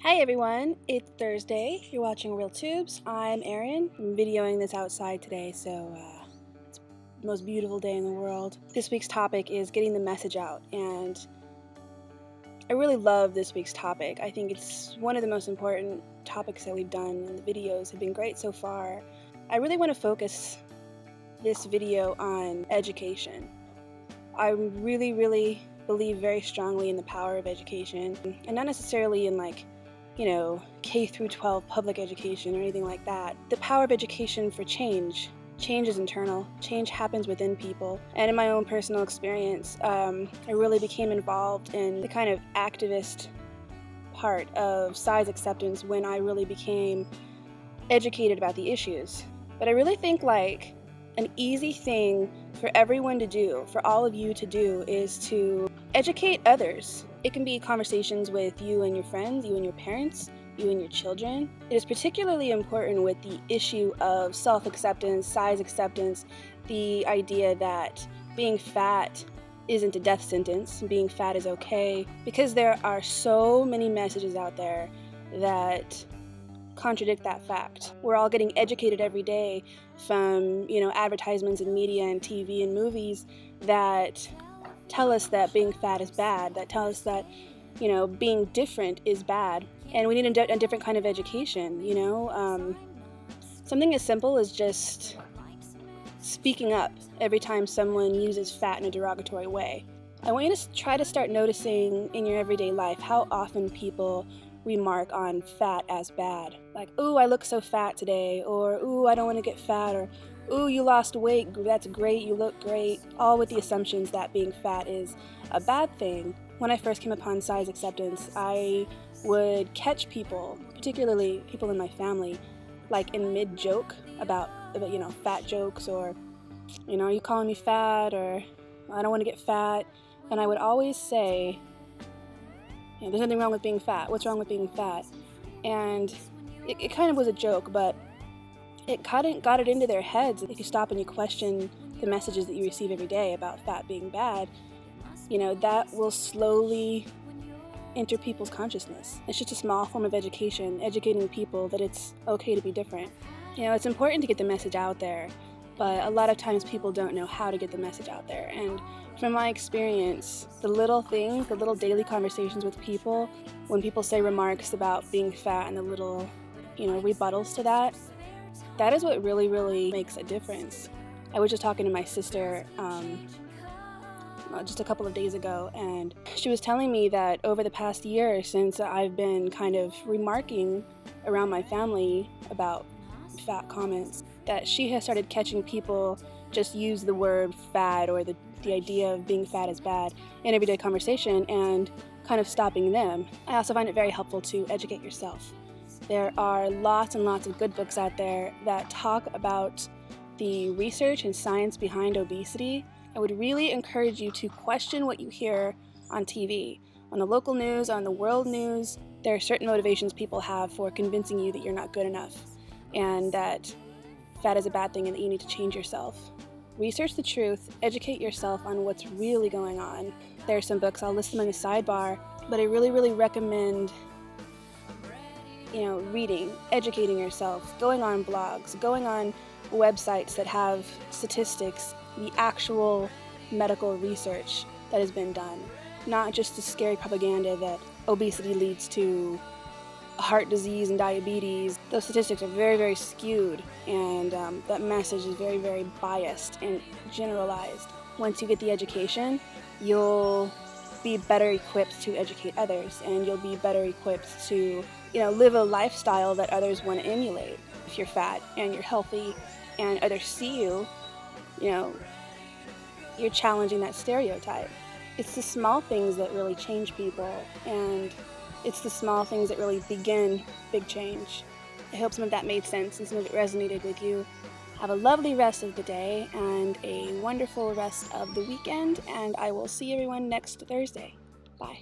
Hi everyone, it's Thursday. You're watching RealTubes. I'm Erin. I'm videoing this outside today, so it's the most beautiful day in the world. This week's topic is getting the message out, and I really love this week's topic. I think it's one of the most important topics that we've done, and the videos have been great so far. I really want to focus this video on education. I really believe very strongly in the power of education, and not necessarily in K through 12 public education or anything like that. The power of education for change. Change is internal. Change happens within people. And in my own personal experience, I really became involved in the kind of activist part of size acceptance when I really became educated about the issues. But I really think an easy thing for everyone to do, for all of you to do, is to educate others. It can be conversations with you and your friends, you and your parents, you and your children. It is particularly important with the issue of self-acceptance, size acceptance, the idea that being fat isn't a death sentence, being fat is okay, because there are so many messages out there that contradict that fact. We're all getting educated every day from, advertisements and media and TV and movies that tell us that being fat is bad, that tell us that, being different is bad. And we need a different kind of education, Something as simple as just speaking up every time someone uses fat in a derogatory way. I want you to try to start noticing in your everyday life how often people remark on fat as bad. Like, ooh, I look so fat today, or ooh, I don't want to get fat, or ooh, you lost weight, that's great, you look great, all with the assumptions that being fat is a bad thing. When I first came upon size acceptance, I would catch people, particularly people in my family, in mid-joke about fat jokes, or, are you calling me fat, or I don't want to get fat, and I would always say, there's nothing wrong with being fat. What's wrong with being fat? And it kind of was a joke, but it got it into their heads. If you stop and you question the messages that you receive every day about fat being bad, that will slowly enter people's consciousness. It's just a small form of education, educating people that it's okay to be different. It's important to get the message out there, but a lot of times people don't know how to get the message out there. And from my experience, the little things, the little daily conversations with people, when people say remarks about being fat and the little, rebuttals to that, that is what really makes a difference. I was just talking to my sister just a couple of days ago, and she was telling me that over the past year, since I've been kind of remarking around my family about fat comments, that she has started catching people just use the word fat or the idea of being fat is bad in everyday conversation and kind of stopping them. I also find it very helpful to educate yourself. There are lots and lots of good books out there that talk about the research and science behind obesity. I would really encourage you to question what you hear on TV, on the local news, on the world news. There are certain motivations people have for convincing you that you're not good enough and that fat is a bad thing and that you need to change yourself. Research the truth, educate yourself on what's really going on. There are some books, I'll list them in the sidebar, but I really recommend reading, educating yourself, going on blogs, going on websites that have statistics, the actual medical research that has been done, not just the scary propaganda that obesity leads to heart disease and diabetes. Those statistics are very skewed, and that message is very biased and generalized. Once you get the education, you'll be better equipped to educate others, and you'll be better equipped to live a lifestyle that others want to emulate. If you're fat and you're healthy and others see you, you're challenging that stereotype. It's the small things that really change people, and it's the small things that really begin big change. I hope some of that made sense and some of it resonated with you. Have a lovely rest of the day and a wonderful rest of the weekend, and I will see everyone next Thursday. Bye.